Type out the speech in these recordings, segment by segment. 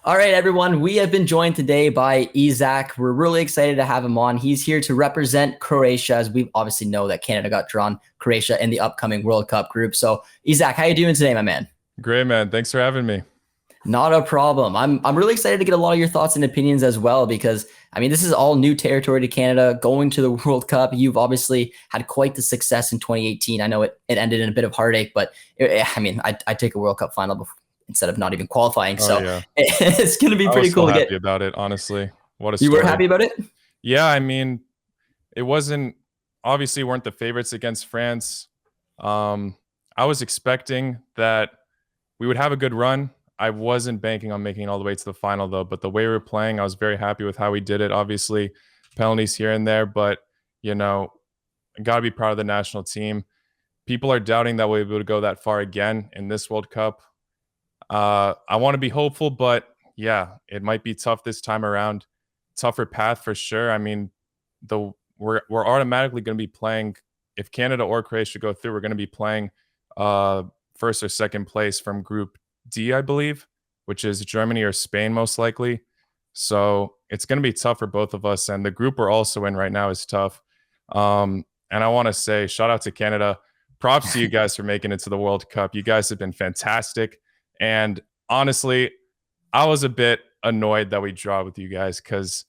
All right, everyone. We have been joined today by Izak. We're really excited to have him on. He's here to represent Croatia, as we obviously know that Canada got drawn Croatia in the upcoming World Cup group. So, Izak, how you doing today, my man? Great, man. Thanks for having me. Not a problem. I'm really excited to get a lot of your thoughts and opinions as well, because I mean, this is all new territory to Canada, going to the World Cup. You've obviously had quite the success in 2018. I know it ended in a bit of heartache, but I'd take a World Cup final instead of not even qualifying. Oh So yeah, it's going to be I was pretty so cool to get. happy about it. Honestly, what a You were story. happy about it? Yeah, I mean, it wasn't obviously weren't the favorites against France. Um, I was expecting that we would have a good run. I wasn't banking on making it all the way to the final though. But the way we were playing, I was very happy with how we did it. Obviously, penalties here and there, but you know, I got to be proud of the national team. People are doubting that we'll be able to go that far again in this World Cup. I want to be hopeful, but yeah, it might be tough this time around. Tougher path for sure. I mean, the we're automatically going to be playing if Canada or Croatia go through. We're going to be playing uh, first or second place from Group D, I believe, which is Germany or Spain most likely. So it's going to be tough for both of us. And the group we're also in right now is tough. And I want to say shout out to Canada. Props to you guys for making it to the World Cup. You guys have been fantastic. And honestly, I was a bit annoyed that we draw with you guys because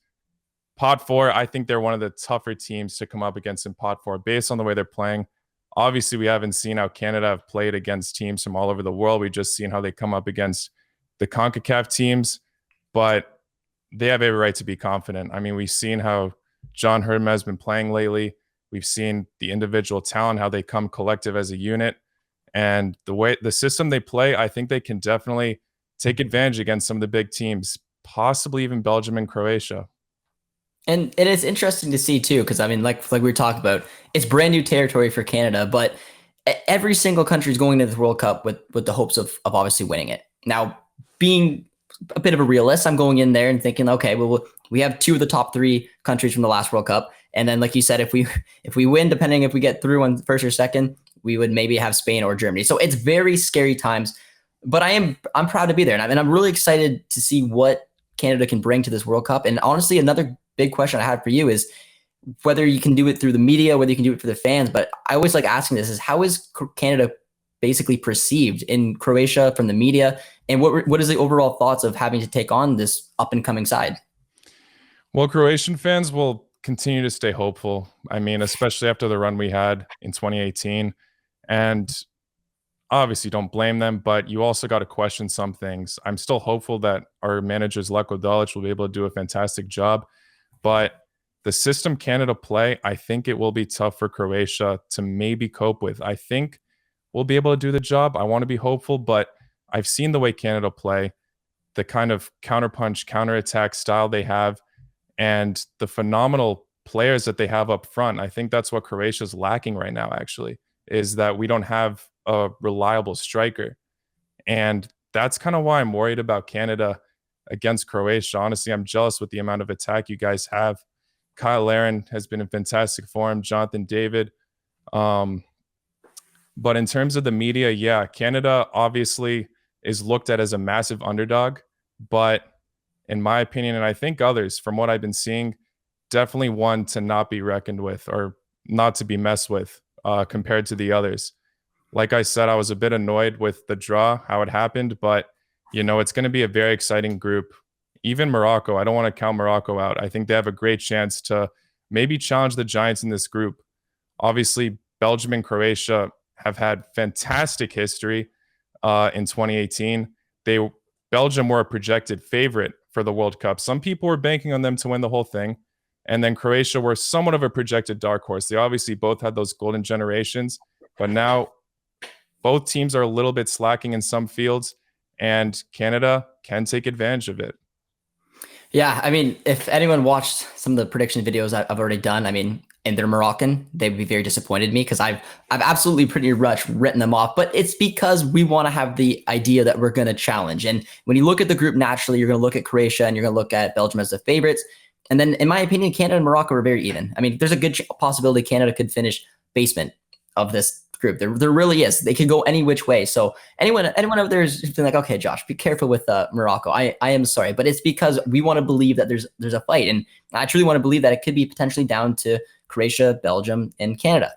pot four, I think they're one of the tougher teams to come up against in pot four based on the way they're playing. Obviously, we haven't seen how Canada have played against teams from all over the world. We've just seen how they come up against the CONCACAF teams, but they have every right to be confident. I mean, we've seen how John Herdman has been playing lately. We've seen the individual talent, how they come collective as a unit. And the way the system they play, I think they can definitely take advantage against some of the big teams, possibly even Belgium and Croatia. And it's interesting to see too, because I mean, like we were talking about, it's brand new territory for Canada, but every single country is going to the World Cup with the hopes of obviously winning it. Now, being a bit of a realist, I'm going in there and thinking, okay, well, we have two of the top three countries from the last World Cup, and then like you said, if we win, depending if we get through on first or second, we would maybe have Spain or Germany. So it's very scary times, but I'm proud to be there, and I'm really excited to see what Canada can bring to this World Cup. And honestly, another big question I had for you is whether you can do it through the media, whether you can do it for the fans. But I always like asking this: is how is Canada basically perceived in Croatia from the media, and what is the overall thoughts of having to take on this up and coming side? Well, Croatian fans will continue to stay hopeful. I mean, especially after the run we had in 2018. And obviously don't blame them, but you also got to question some things. I'm still hopeful that our manager Zlatko Dalic will be able to do a fantastic job, but the system Canada play, I think it will be tough for Croatia to maybe cope with. I think we'll be able to do the job. I want to be hopeful, but I've seen the way Canada play, the kind of counterpunch, counterattack style they have, and the phenomenal players that they have up front. I think that's what Croatia's lacking right now, actually, is that we don't have a reliable striker. And that's kind of why I'm worried about Canada against Croatia. Honestly, I'm jealous with the amount of attack you guys have. Kyle Larin has been in fantastic form, Jonathan David. Um, but in terms of the media, yeah, Canada obviously is looked at as a massive underdog. But in my opinion, and I think others, from what I've been seeing, definitely one to not be reckoned with or not to be messed with compared to the others. Like I said, I was a bit annoyed with the draw, how it happened, but it's going to be a very exciting group. Even Morocco, I don't want to count Morocco out. I think they have a great chance to maybe challenge the Giants in this group. Obviously, Belgium and Croatia have had fantastic history in 2018. Belgium were a projected favorite for the World Cup. Some people were banking on them to win the whole thing. And then Croatia were somewhat of a projected dark horse. They obviously both had those golden generations, but now both teams are a little bit slacking in some fields, and Canada can take advantage of it. Yeah, I mean, if anyone watched some of the prediction videos I've already done, I mean, and they're Moroccan, they would be very disappointed in me because I've absolutely pretty much written them off. But it's because we want to have the idea that we're going to challenge. And when you look at the group naturally, you're going to look at Croatia and you're going to look at Belgium as the favorites. And then, in my opinion, Canada and Morocco are very even. I mean, there's a good possibility Canada could finish basement of this group. There really is. They could go any which way. So anyone out there is feeling like, okay, Josh, be careful with Morocco. I am sorry, but it's because we want to believe that there's a fight, and I truly want to believe that it could be potentially down to Croatia, Belgium, and Canada.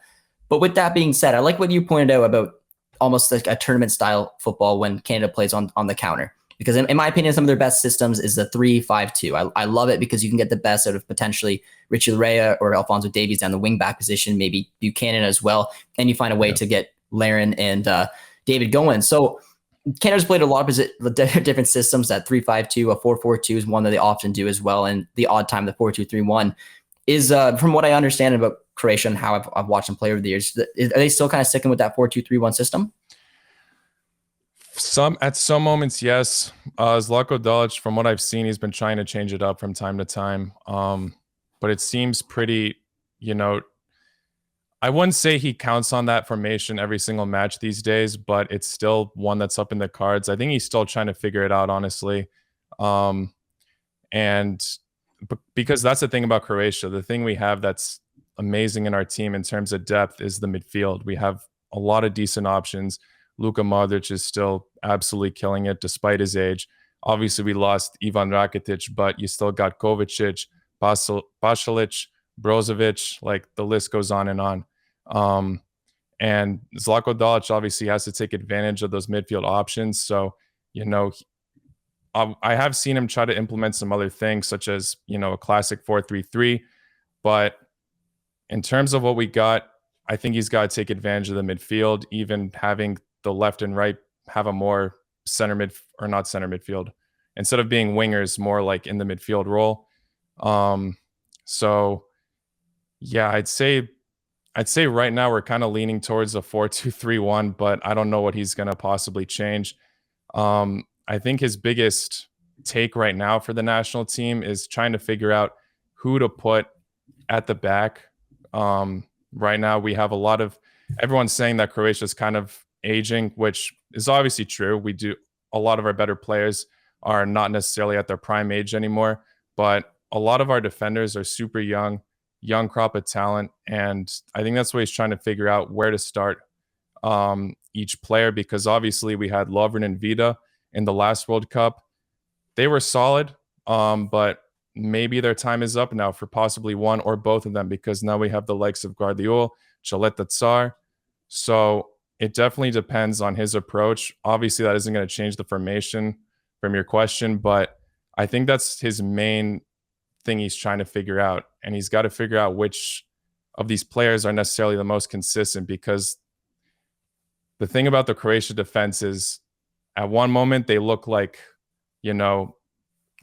But with that being said, I like what you pointed out about almost like a tournament style football when Canada plays on the counter. Because in my opinion, some of their best systems is the 3-5-2. I love it because you can get the best out of potentially Richie Larea or Alphonso Davies down the wing back position, maybe Buchanan as well, and you find a way to get Laren and David going. So Canada's played a lot of different systems. That 3-5-2, a 4-4-2 is one that they often do as well, and the odd time the 4-2-3-1 is, from what I understand about Croatia and how I've watched them play over the years, are they still kind of sticking with that 4-2-3-1 system? At some moments, yes. Zlatko Dalic, from what I've seen, he's been trying to change it up from time to time. But it seems pretty, I wouldn't say he counts on that formation every single match these days, but it's still one that's up in the cards. I think he's still trying to figure it out, honestly. And because that's the thing about Croatia, the thing we have that's amazing in our team in terms of depth is the midfield. We have a lot of decent options. Luka Modric is still absolutely killing it despite his age. Obviously, we lost Ivan Rakitic, but you still got Kovacic, Pasalic, Brozovic, like the list goes on and on. And Zlatko Dalic obviously has to take advantage of those midfield options. So, I have seen him try to implement some other things, such as, a classic 4-3-3. But in terms of what we got, I think he's got to take advantage of the midfield, even having the left and right have a more not center midfield. Instead of being wingers, more like in the midfield role. So yeah, I'd say right now we're kind of leaning towards a 4-2-3-1, but I don't know what he's going to possibly change. I think his biggest take right now for the national team is trying to figure out who to put at the back. Right now we have everyone's saying that Croatia's kind of aging, which is obviously true. A lot of our better players are not necessarily at their prime age anymore, but a lot of our defenders are super young crop of talent. And I think that's what he's trying to figure out, where to start each player, because obviously we had Lovren and Vida in the last World Cup. They were solid, but maybe their time is up now for possibly one or both of them, because now we have the likes of Guardiola, Chaleta Tsar. So it definitely depends on his approach. Obviously, that isn't going to change the formation from your question, but I think that's his main thing he's trying to figure out. And he's got to figure out which of these players are necessarily the most consistent, because the thing about the Croatia defense is at one moment they look like,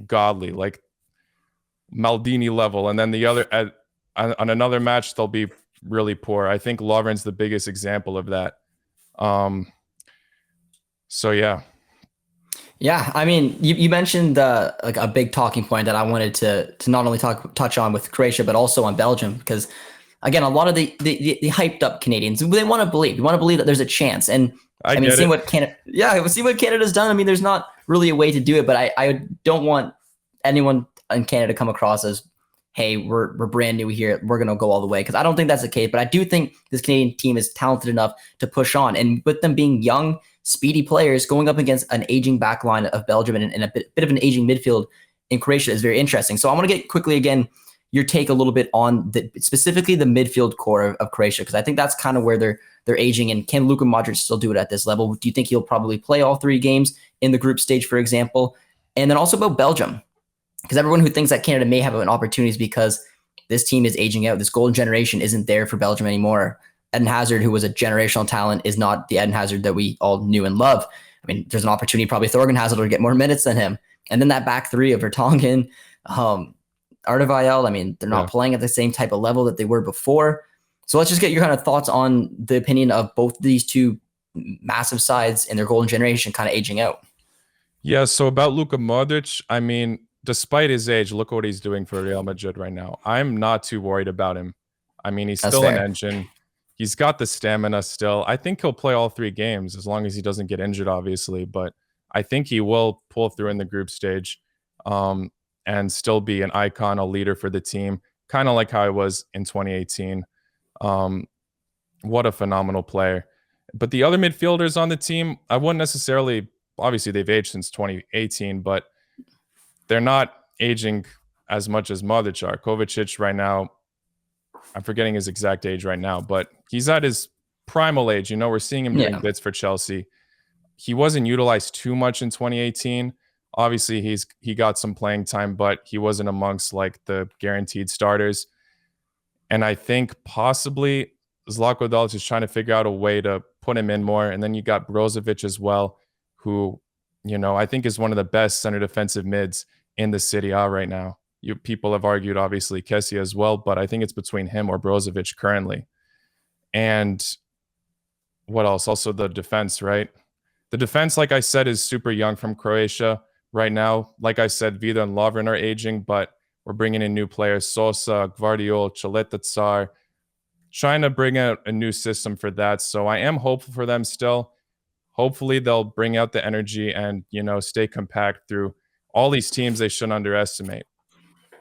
godly, like Maldini level. And then on another match, they'll be really poor. I think Lovren's the biggest example of that. So yeah. Yeah, I mean, you mentioned like a big talking point that I wanted to not only touch on with Croatia, but also on Belgium, because again, a lot of the hyped up Canadians, they want to believe. You want to believe that there's a chance. And I mean, seeing what Canada's done. I mean, there's not really a way to do it, but I don't want anyone in Canada come across as, hey, we're brand new here, we're gonna go all the way, because I don't think that's the case. But I do think this Canadian team is talented enough to push on, and with them being young, speedy players going up against an aging back line of Belgium and a bit of an aging midfield in Croatia is very interesting. So I want to get quickly again your take a little bit on specifically the midfield core of Croatia, because I think that's kind of where they're aging. And can Luka Modric still do it at this level? Do you think he'll probably play all 3 games in the group stage, for example? And then also about Belgium, because everyone who thinks that Canada may have an opportunity is because this team is aging out. This golden generation isn't there for Belgium anymore. Eden Hazard, who was a generational talent, is not the Eden Hazard that we all knew and love. I mean, there's an opportunity probably Thorgan Hazard to get more minutes than him. And then that back 3 of Vertonghen, HRVIzak, I mean, they're not playing at the same type of level that they were before. So let's just get your kind of thoughts on the opinion of both these two massive sides in their golden generation kind of aging out. Yeah, so about Luka Modric, I mean, despite his age, look what he's doing for Real Madrid right now. I'm not too worried about him. I mean, he's still an engine. He's got the stamina still. I think he'll play all 3 games as long as he doesn't get injured, obviously. But I think he will pull through in the group stage and still be an icon, a leader for the team, kind of like how he was in 2018. What a phenomenal player. But the other midfielders on the team, I wouldn't necessarily, obviously they've aged since 2018, but they're not aging as much as Modric are. Kovacic right now, I'm forgetting his exact age right now, but he's at his primal age. We're seeing him doing Yeah. bits for Chelsea. He wasn't utilized too much in 2018. Obviously, he got some playing time, but he wasn't amongst like the guaranteed starters. And I think possibly Zlatko Dalic is trying to figure out a way to put him in more. And then you got Brozovic as well, who, I think is one of the best center defensive mids in the Serie A right now. People have argued, obviously, Kessie as well, but I think it's between him or Brozovic currently. And what else? Also the defense, right? The defense, like I said, is super young from Croatia right now. Like I said, Vida and Lovren are aging, but we're bringing in new players. Sosa, Gvardiol, Chaleta Tsar, trying to bring out a new system for that. So I am hopeful for them still. Hopefully they'll bring out the energy and, stay compact through all these teams they shouldn't underestimate.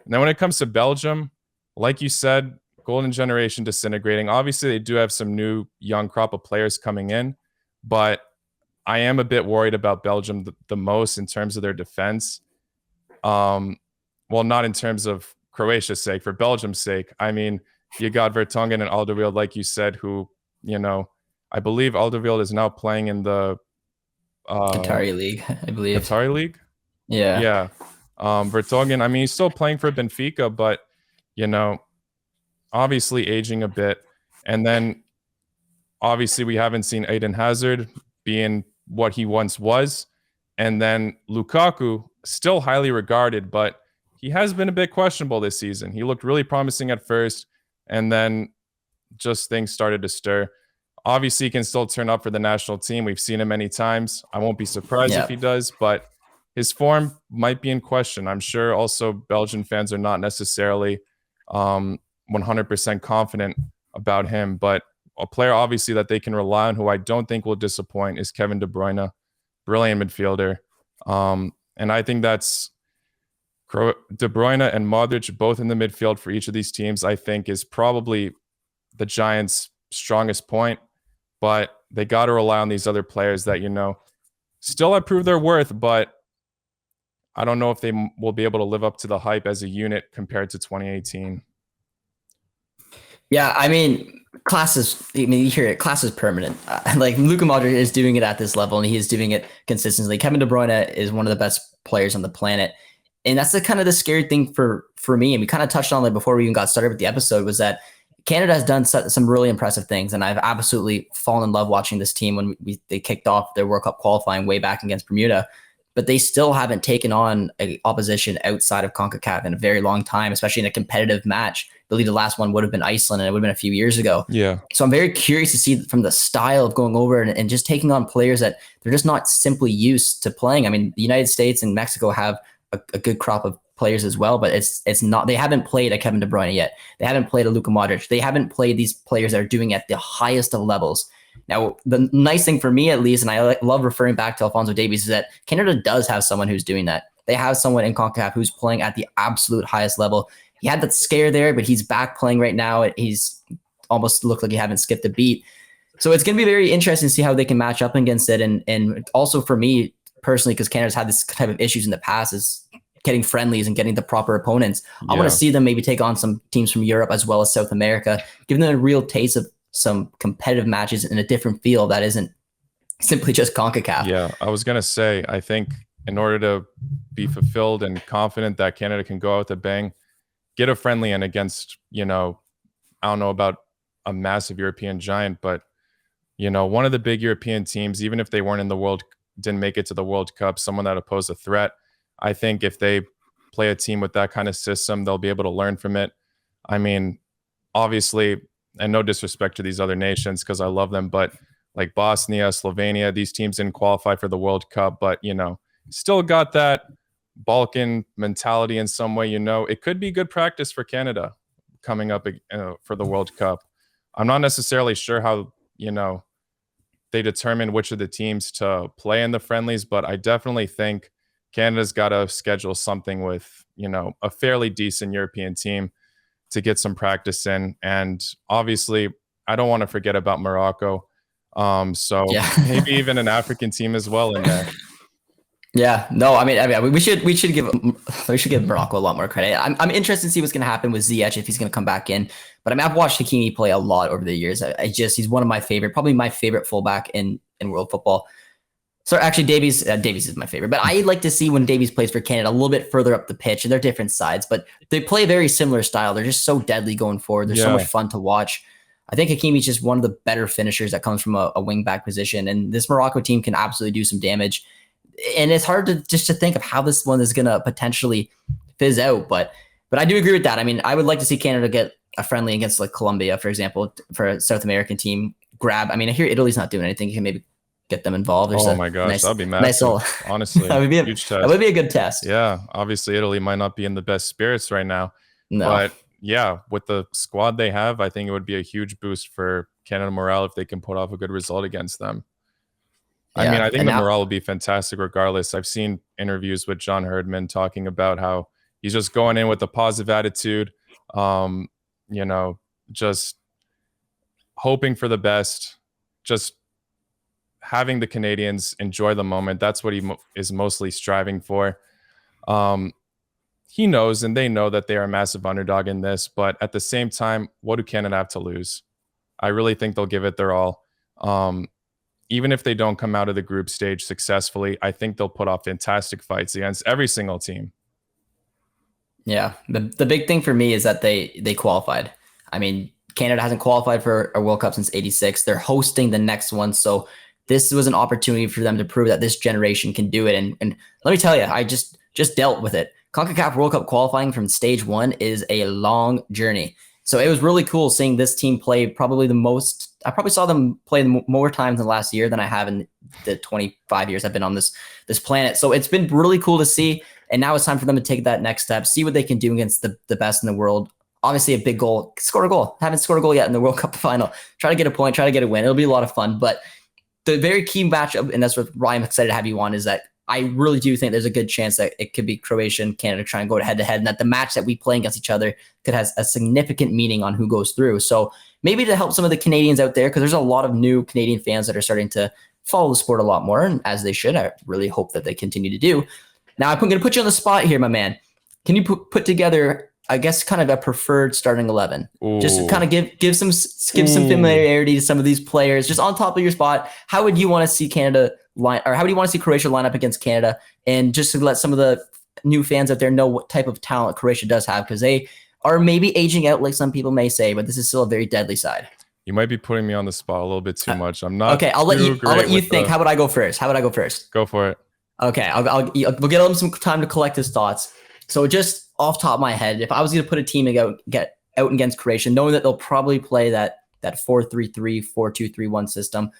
And then when it comes to Belgium, like you said, golden generation disintegrating. Obviously, they do have some new young crop of players coming in, but I am a bit worried about Belgium the most in terms of their defense. Well, not in terms of Croatia's sake, for Belgium's sake. I mean, you got Vertonghen and Alderweireld, like you said, who, I believe Alderweireld is now playing in the Qatari League, I believe. Qatari League. Yeah. Yeah. Vertonghen, I mean, he's still playing for Benfica, but, obviously aging a bit. And then obviously we haven't seen Eden Hazard being what he once was. And then Lukaku, still highly regarded, but he has been a bit questionable this season. He looked really promising at first, and then just things started to stir. Obviously, he can still turn up for the national team. We've seen him many times. I won't be surprised if he does, but his form might be in question. I'm sure also Belgian fans are not necessarily 100% confident about him, but a player obviously that they can rely on who I don't think will disappoint is Kevin De Bruyne, brilliant midfielder. And I think that's De Bruyne and Modric both in the midfield for each of these teams, I think is probably the Giants' strongest point, but they got to rely on these other players that, still have proved their worth, but I don't know if they will be able to live up to the hype as a unit compared to 2018. Yeah, I mean, you hear it, class is permanent. Like Luka Modric is doing it at this level, and he is doing it consistently. Kevin De Bruyne is one of the best players on the planet. And that's the kind of the scary thing for me. And we kind of touched on it before we even got started with the episode, was that Canada has done some really impressive things. And I've absolutely fallen in love watching this team when they kicked off their World Cup qualifying way back against Bermuda. But they still haven't taken on a opposition outside of CONCACAF in a very long time, especially in a competitive match. I believe the last one would have been Iceland, and it would have been a few years ago. Yeah. So I'm very curious to see from the style of going over and just taking on players that they're just not simply used to playing. I mean, the United States and Mexico have a good crop of players as well, but it's not, they haven't played a Kevin De Bruyne yet. They haven't played a Luka Modric. They haven't played these players that are doing it at the highest of levels. Now, the nice thing for me, at least, and I love referring back to Alphonso Davies, is that Canada does have someone who's doing that. They have someone in CONCACAF who's playing at the absolute highest level. He had that scare there, but he's back playing right now. He's almost looked like he haven't skipped a beat. So it's going to be very interesting to see how they can match up against it. And also for me personally, because Canada's had this type of issues in the past, is getting friendlies and getting the proper opponents. I want to see them maybe take on some teams from Europe as well as South America, giving them a real taste of some competitive matches in a different field that isn't simply just CONCACAF. Yeah, I was going to say, I think in order to be fulfilled and confident that Canada can go out with a bang, get a friendly in against, I don't know about a massive European giant, but, one of the big European teams, even if they weren't in the didn't make it to the World Cup, someone that posed a threat. I think if they play a team with that kind of system, they'll be able to learn from it. I mean, obviously, and no disrespect to these other nations because I love them, but like Bosnia, Slovenia, these teams didn't qualify for the World Cup, but, still got that Balkan mentality in some way. It could be good practice for Canada coming up for the World Cup. I'm not necessarily sure how, they determine which of the teams to play in the friendlies, but I definitely think Canada's got to schedule something with, a fairly decent European team to get some practice in. And obviously, I don't want to forget about Morocco. So Yeah. maybe even an African team as well in there. Yeah, no, I mean, we should give Morocco a lot more credit. I'm interested to see what's going to happen with Ziyech if he's going to come back in. But I mean, I've watched Hakimi play a lot over the years. He's one of my favorite, probably my favorite fullback in world football. So actually, Davies is my favorite. But I like to see when Davies plays for Canada a little bit further up the pitch, and they're different sides, but they play a very similar style. They're just so deadly going forward. They're so much Yeah. fun to watch. I think Hakimi's just one of the better finishers that comes from a wing back position, and this Morocco team can absolutely do some damage. And it's hard to think of how this one is going to potentially fizz out, but I do agree with that. I mean, I would like to see Canada get a friendly against like Colombia, for example, for a South American team. I mean, I hear Italy's not doing anything. You can maybe get them involved. There's Oh a my gosh, that'd be nice massive. little Honestly, that would be huge that test. would be a good test. Yeah, obviously Italy might not be in the best spirits right now, No. but yeah, with the squad they have, I think it would be a huge boost for Canada morale if they can put off a good result against them. I mean, Yeah. I think And the now morale will be fantastic regardless. I've seen interviews with John Herdman talking about how he's just going in with a positive attitude, um, you know, just hoping for the best, just having the Canadians enjoy the moment. That's what he is mostly striving for. Um, he knows and they know that they are a massive underdog in this, but at the same time, what do Canada have to lose? I really think they'll give it their all. Um, Even if they don't come out of the group stage successfully, I think they'll put off fantastic fights against every single team. yeah, the big thing for me is that they qualified. I mean, Canada hasn't qualified for a World Cup since '86. They're hosting the next one, so this was an opportunity for them to prove that this generation can do it. And let me tell you, I just dealt with it. CONCACAF World Cup qualifying from stage one is a long journey. So it was really cool seeing this team play probably the most. I probably saw them play more times than last year than I have in the 25 years I've been on this planet. So it's been really cool to see. And now it's time for them to take that next step, see what they can do against the best in the world. Obviously, a big goal, score a goal. Haven't scored a goal yet in the World Cup final. Try to get a point, try to get a win. It'll be a lot of fun. But the very key matchup, and that's what Ryan excited to have you on, is that I really do think there's a good chance that it could be Croatia and Canada trying to go head to head, and that the match that we play against each other could have a significant meaning on who goes through. So maybe to help some of the Canadians out there, because there's a lot of new Canadian fans that are starting to follow the sport a lot more, and as they should. I really hope that they continue to do. Now, I'm going to put you on the spot here, my man. Can you put together, I guess, kind of a preferred starting 11? Ooh. Just to kind of give some familiarity to some of these players. Just on top of your spot, how would you want to see Canada line, or how do you want to see Croatia line up against Canada? And just to let some of the new fans out there know what type of talent Croatia does have, because they are maybe aging out, like some people may say, but this is still a very deadly side. You might be putting me on the spot a little bit too much. I'm not. Okay, I'll let you think. How would I go first? Go for it. Okay, we'll get him some time to collect his thoughts. So just off top of my head, if I was going to put a team get out against Croatia, knowing that they'll probably play that 4-3-3, 4-2-3-1 system,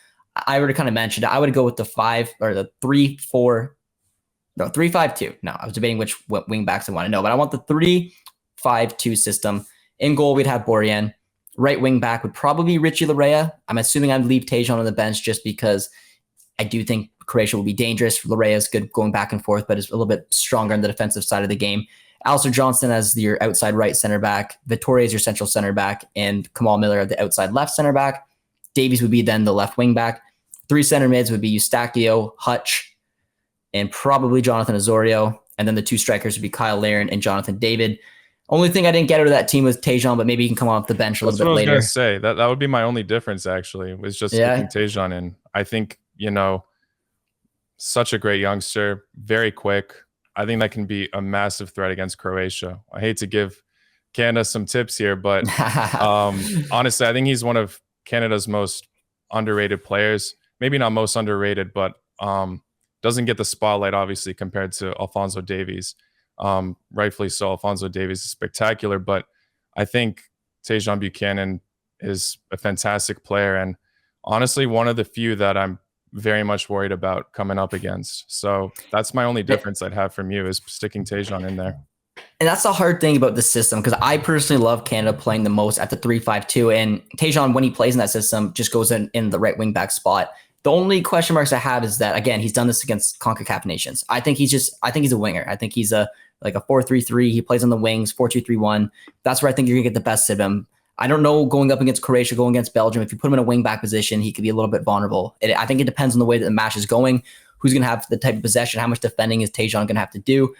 I already kind of mentioned it. I would go with the 3-5-2. No, I was debating which wing backs I want to know, but I want the 3-5-2 system. In goal, we'd have Borjan. Right wing back would probably be Richie Larea. I'm assuming I'd leave Tejan on the bench just because I do think Croatia will be dangerous. Larea is good going back and forth, but is a little bit stronger on the defensive side of the game. Alistair Johnston as your outside right center back. Vittoria is your central center back, and Kamal Miller the outside left center back. Davies would be then the left wing back. 3 center mids would be Eustachio, Hutch, and probably Jonathan Osorio. And then the 2 strikers would be Kyle Larin and Jonathan David. Only thing I didn't get out of that team was Tejan, but maybe he can come off the bench a little bit later. I was going to say. That would be my only difference, actually, was just sticking Tejan in. I think, such a great youngster, very quick. I think that can be a massive threat against Croatia. I hate to give Canada some tips here, but honestly, I think he's one of Canada's most underrated players. Maybe not most underrated, but doesn't get the spotlight, obviously, compared to Alphonso Davies. Rightfully so. Alphonso Davies is spectacular, but I think Tejan Buchanan is a fantastic player, and honestly, one of the few that I'm very much worried about coming up against. So that's my only difference I'd have from you, is sticking Tejan in there. And that's the hard thing about this system, because I personally love Canada playing the most at the 3-5-2, and Tejan, when he plays in that system, just goes in the right wing back spot. The only question marks I have is that, again, he's done this against CONCACAF nations. I think he's a winger. I think he's a 4-3-3. He plays on the wings, 4-2-3-1. That's where I think you're gonna get the best of him. I don't know going up against Croatia, going against Belgium. If you put him in a wing back position, he could be a little bit vulnerable. I think it depends on the way that the match is going, who's going to have the type of possession, how much defending is Tajon going to have to do.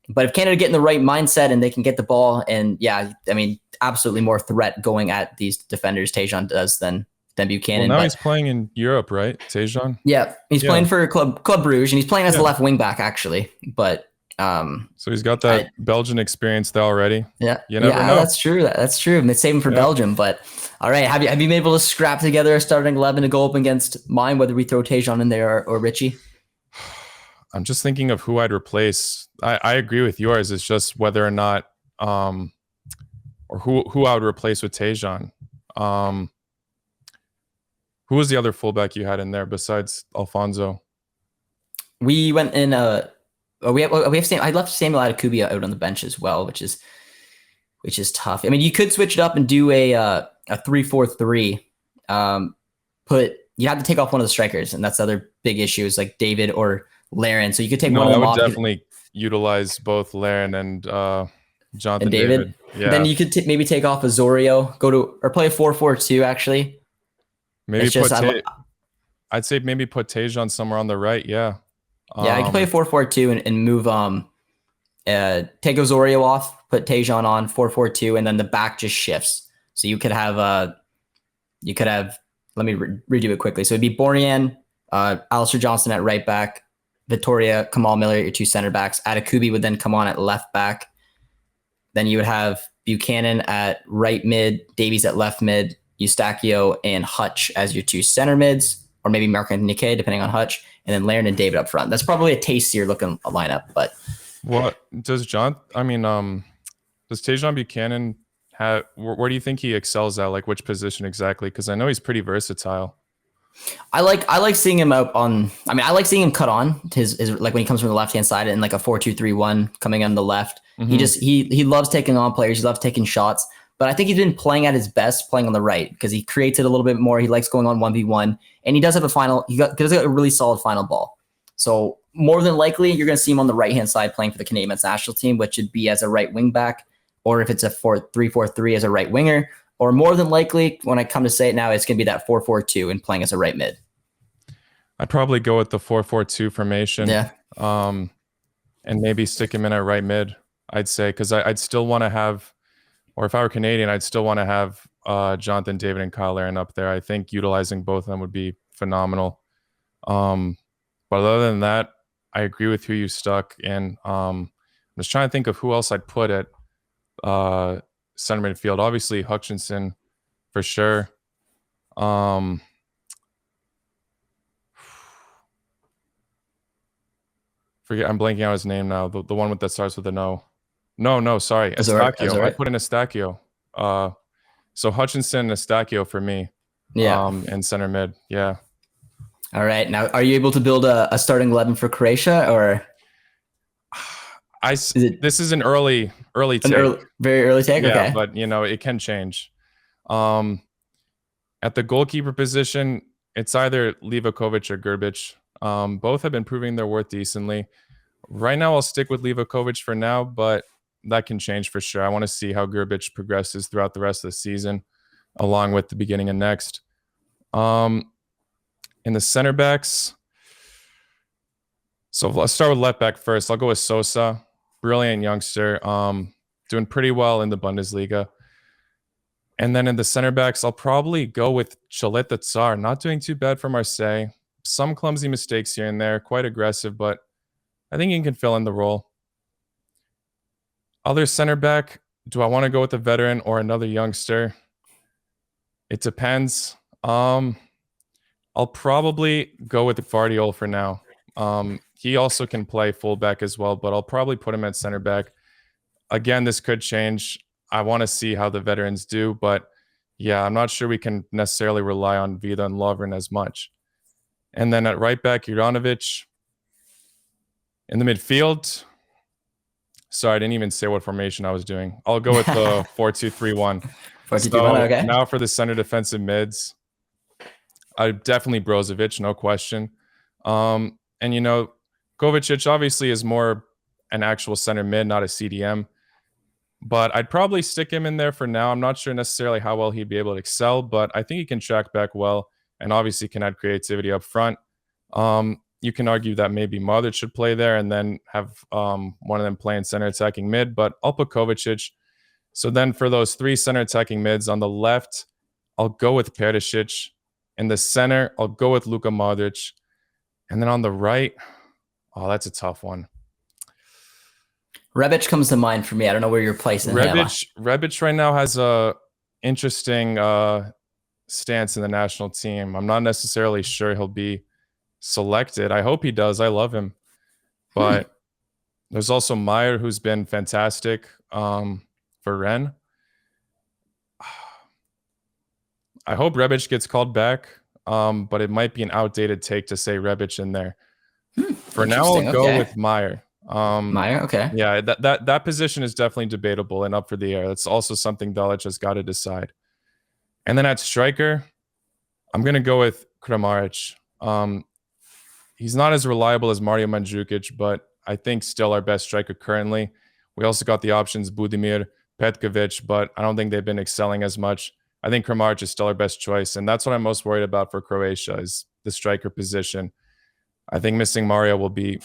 But if Canada get in the right mindset and they can get the ball, and yeah, I mean, absolutely more threat going at these defenders Tajon does than Buchanan. Well, now but he's playing in Europe, right? Tajon? yeah, he's playing for Club Bruges, and he's playing as a left wing back actually. But so he's got that Belgian experience there already. Yeah, you never know. That's true. That's true. And it's saving for Belgium. But all right, have you been able to scrap together a starting 11 to go up against mine? Whether we throw Tajon in there or Richie? I'm just thinking of who I'd replace. I agree with yours. It's just whether or not, or who I would replace with Tajon. Who was the other fullback you had in there besides Alfonso? We went in we have Sam. I left Samuel Adekubia out on the bench as well, which is tough. I mean, you could switch it up and do a 3-4-3. You have to take off one of the strikers, and that's the other big issue is like David or Laren. So you could take one of them off. I would definitely utilize both Laren and Jonathan and David. Yeah. Then you could maybe take off Azorio, or play a 4-4-2 actually. Maybe I'd say maybe put Tajon somewhere on the right. Yeah. Yeah, I can play a 4-4-2 and move take Azorio off, put Tajon on 4-4-2, and then the back just shifts. So you could have let me redo it quickly. So it'd be Borjan, Alistair Johnston at right back, Victoria, Kamal Miller at your two center backs. Adekubi would then come on at left back. Then you would have Buchanan at right mid, Davies at left mid, Eustachio and Hutch as your two center mids, or maybe Marc-Anthony Kaye, depending on Hutch, and then Laren and David up front. That's probably a tastier looking lineup. But what does Tajon Buchanan have? Where do you think he excels at? Like which position exactly? Because I know he's pretty versatile. I like seeing him out on. I mean, I like seeing him cut on his like when he comes from the left hand side in like a 4-2-3-1 coming on the left. Mm-hmm. He loves taking on players. He loves taking shots. But I think he's been playing at his best playing on the right because he creates it a little bit more. He likes going on 1v1, and he does have he does have a really solid final ball. So more than likely, you're going to see him on the right-hand side playing for the Canadian men's national team, which would be as a right wing back, or if it's a 3-4-3 as a right winger, or more than likely, when I come to say it now, it's going to be that 4-4-2 and playing as a right mid. I'd probably go with the 4-4-2 formation. Yeah. And maybe stick him in at right mid, I'd say, because I'd still want to have, or if I were Canadian, I'd still want to have Jonathan David and Kyle Laren up there. I think utilizing both of them would be phenomenal. But other than that, I agree with who you stuck. And I'm just trying to think of who else I'd put at center midfield. Obviously, Hutchinson for sure. I'm blanking out his name now. The one that starts with a no. No, sorry. Eustachio. I put in Eustachio. So Hutchinson, Eustachio for me. Yeah. And center mid. Yeah. All right. Now, are you able to build a starting 11 for Croatia, or? This is an early take. Very early take? Yeah, okay. But, it can change. At the goalkeeper position, it's either Livakovic or Grbić. Both have been proving their worth decently. Right now, I'll stick with Livakovic for now, but that can change for sure. I want to see how Grbić progresses throughout the rest of the season, along with the beginning of next. In the center backs, so let's start with left back first. I'll go with Sosa, brilliant youngster, doing pretty well in the Bundesliga. And then in the center backs, I'll probably go with Chaleta Tsar, not doing too bad for Marseille. Some clumsy mistakes here and there, quite aggressive, but I think he can fill in the role. Other center back, do I want to go with a veteran or another youngster? It depends. I'll probably go with Gvardiol for now. He also can play fullback as well, but I'll probably put him at center back. Again, this could change. I want to see how the veterans do, but yeah, I'm not sure we can necessarily rely on Vida and Lovren as much. And then at right back, Juranovic. In the midfield, sorry, I didn't even say what formation I was doing. I'll go with the 4-2-3-1. 4-2-3-1, okay. Now for the center defensive mids, definitely Brozovic, no question. And Kovacic obviously is more an actual center mid, not a CDM. but I'd probably stick him in there for now. I'm not sure necessarily how well he'd be able to excel, but I think he can track back well and obviously can add creativity up front. You can argue that maybe Modric should play there and then have one of them playing center attacking mid, but I'll put Kovacic. So then for those three center attacking mids on the left, I'll go with Perisic. In the center, I'll go with Luka Modric. And then on the right, oh, that's a tough one. Rebic comes to mind for me. I don't know where you're placing him. Rebic right now has a interesting stance in the national team. I'm not necessarily sure he'll be selected. I hope he does. I love him. But there's also Meyer, who's been fantastic for Rennes. I hope Rebic gets called back, but it might be an outdated take to say Rebic in there. For now, I'll go with Meyer. Meyer, okay. Yeah, that position is definitely debatable and up for the air. That's also something Dalic has got to decide. And then at striker, I'm going to go with Kramaric. He's not as reliable as Mario Mandzukic, but I think still our best striker currently. We also got the options Budimir, Petkovic, but I don't think they've been excelling as much. I think Kramaric is still our best choice, and that's what I'm most worried about for Croatia is the striker position. I think missing Mario will be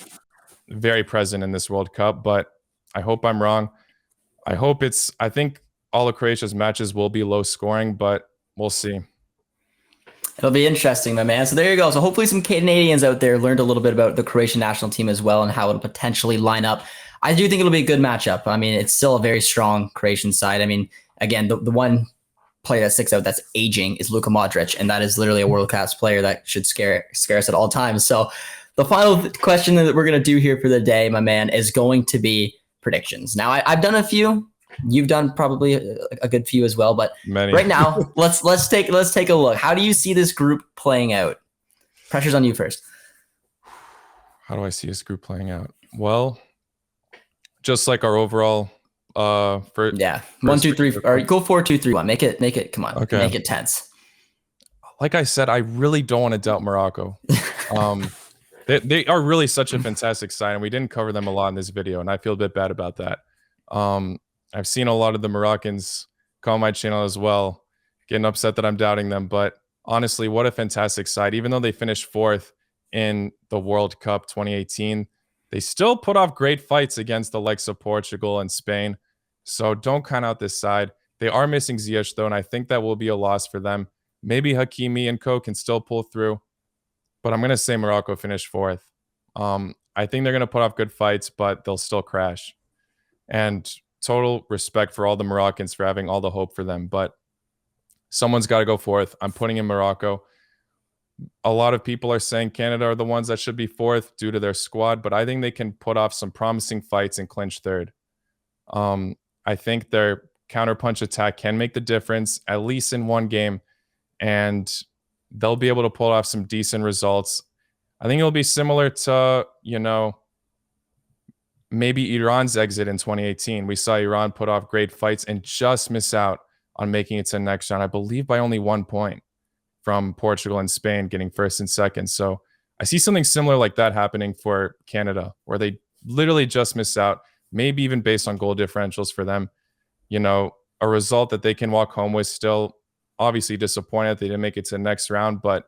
very present in this World Cup, but I hope I'm wrong. I think all of Croatia's matches will be low scoring, but we'll see. It'll be interesting, my man. So there you go. So hopefully some Canadians out there learned a little bit about the Croatian national team as well and how it'll potentially line up. I do think it'll be a good matchup. I mean, it's still a very strong Croatian side. I mean, again, the one player that sticks out that's aging is Luka Modric, and that is literally a world-class player that should scare us at all times. So the final question that we're going to do here for the day, my man, is going to be predictions. Now, I've done a few. You've done probably a good few as well, but Many. Right now, let's take a look. How do you see this group playing out? Pressure's on you first. How do I see this group playing out? Well, just like our overall One, two, three, or go 4-2-3-1. Make it. Come on, okay. Make it tense. Like I said, I really don't want to doubt Morocco. They are really such a fantastic side, and we didn't cover them a lot in this video, and I feel a bit bad about that. I've seen a lot of the Moroccans call my channel as well, getting upset that I'm doubting them. But honestly, what a fantastic side. Even though they finished 4th in the World Cup 2018, they still put off great fights against the likes of Portugal and Spain. So don't count out this side. They are missing Ziyech, though, and I think that will be a loss for them. Maybe Hakimi and Co can still pull through, but I'm going to say Morocco finished 4th. I think they're going to put off good fights, but they'll still crash. And total respect for all the Moroccans for having all the hope for them, but someone's got to go 4th. I'm putting in Morocco. A lot of people are saying Canada are the ones that should be 4th due to their squad, but I think they can put off some promising fights and clinch 3rd. I think their counterpunch attack can make the difference, at least in one game, and they'll be able to pull off some decent results. I think it'll be similar to, maybe Iran's exit in 2018. We saw Iran put off great fights and just miss out on making it to the next round, I believe by only 1 point from Portugal and Spain getting 1st and 2nd. So I see something similar like that happening for Canada, where they literally just miss out, maybe even based on goal differentials for them. A result that they can walk home with. Still obviously disappointed they didn't make it to the next round, but,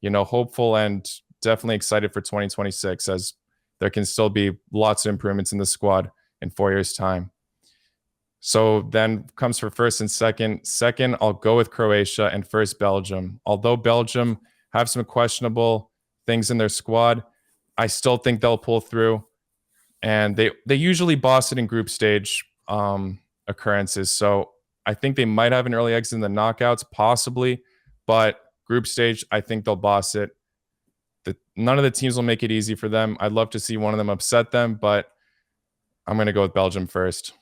hopeful and definitely excited for 2026 as there can still be lots of improvements in the squad in 4 years' time. So then comes for 1st and 2nd. 2nd, I'll go with Croatia, and 1st, Belgium. Although Belgium have some questionable things in their squad, I still think they'll pull through. And they usually boss it in group stage occurrences. So I think they might have an early exit in the knockouts, possibly. But group stage, I think they'll boss it. None of the teams will make it easy for them. I'd love to see one of them upset them, but I'm going to go with Belgium 1st.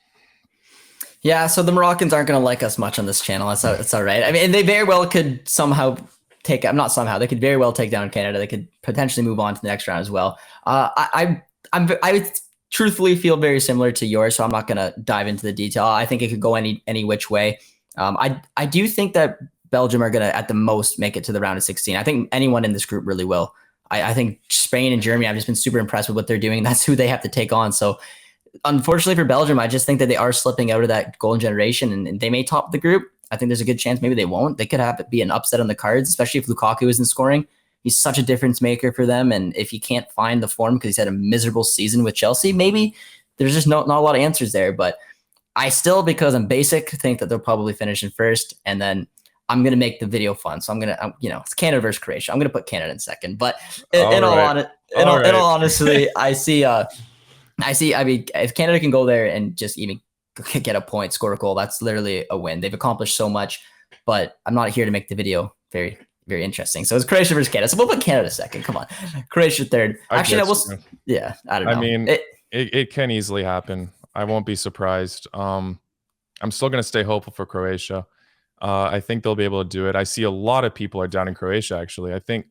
Yeah, so the Moroccans aren't going to like us much on this channel. It's all right. I mean, they very well could somehow they could very well take down Canada. They could potentially move on to the next round as well. I would truthfully feel very similar to yours, so I'm not going to dive into the detail. I think it could go any which way. I do think that Belgium are going to, at the most, make it to the round of 16. I think anyone in this group really will. I think Spain and Germany, I've just been super impressed with what they're doing. That's who they have to take on. So unfortunately for Belgium, I just think that they are slipping out of that golden generation, and they may top the group. I think there's a good chance maybe they won't. They could have it be an upset on the cards, especially if Lukaku isn't scoring. He's such a difference maker for them, and if he can't find the form because he's had a miserable season with Chelsea, maybe there's just not a lot of answers there. But I still, because I'm basic, think that they'll probably finish in first, and then I'm gonna make the video fun. So I'm gonna, it's Canada versus Croatia. I'm gonna put Canada in second. But in all honesty, I see. I mean, if Canada can go there and just even get a point, score a goal, that's literally a win. They've accomplished so much. But I'm not here to make the video very, very interesting. So it's Croatia versus Canada. So we'll put Canada second. Come on, Croatia third. Actually, I don't know. I mean, it can easily happen. I won't be surprised. I'm still going to stay hopeful for Croatia. I think they'll be able to do it. I see a lot of people are down in Croatia, actually. I think,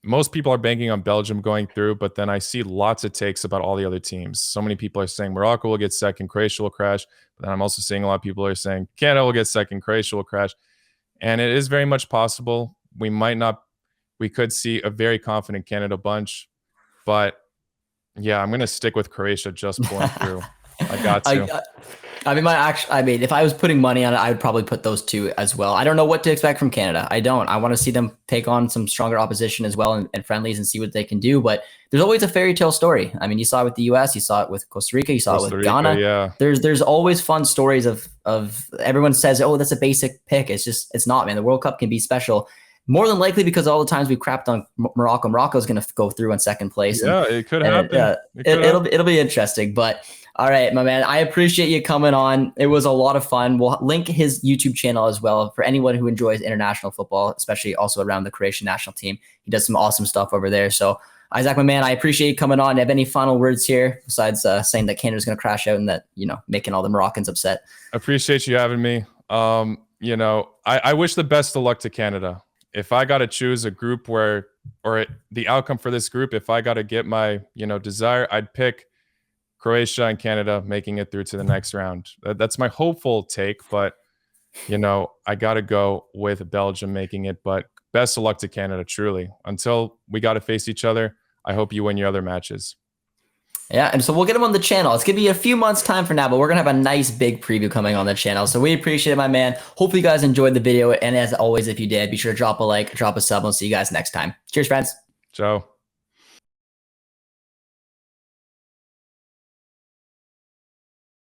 most people are banking on Belgium going through, but then I see lots of takes about all the other teams. So many people are saying Morocco will get second, Croatia will crash. But then I'm also seeing a lot of people are saying Canada will get second, Croatia will crash. And it is very much possible. We could see a very confident Canada bunch. But yeah, I'm going to stick with Croatia just pulling through. I got to. I mean, if I was putting money on it, I would probably put those two as well. I don't know what to expect from Canada. I don't. I want to see them take on some stronger opposition as well and friendlies and see what they can do. But there's always a fairy tale story. I mean, you saw it with the U.S., you saw it with Costa Rica, you saw it with Ghana. Yeah. There's always fun stories of everyone says, oh, that's a basic pick. It's not, man. The World Cup can be special. More than likely because all the times we've crapped on Morocco, Morocco's going to go through in second place. Yeah, it could happen. It'll be interesting. But all right, my man, I appreciate you coming on. It was a lot of fun. We'll link his YouTube channel as well for anyone who enjoys international football, especially also around the Croatian national team. He does some awesome stuff over there. So, Izak, my man, I appreciate you coming on. Do you have any final words here besides saying that Canada's going to crash out and that, making all the Moroccans upset? Appreciate you having me. I wish the best of luck to Canada. If I got to choose a group the outcome for this group, if I got to get my, desire, I'd pick Croatia and Canada making it through to the next round. That's my hopeful take, but, I got to go with Belgium making it. But best of luck to Canada, truly. Until we got to face each other, I hope you win your other matches. Yeah, and so we'll get him on the channel. It's going to be a few months' time from now, but we're going to have a nice big preview coming on the channel. So we appreciate it, my man. Hopefully you guys enjoyed the video. And as always, if you did, be sure to drop a like, drop a sub. We'll see you guys next time. Cheers, friends. Ciao.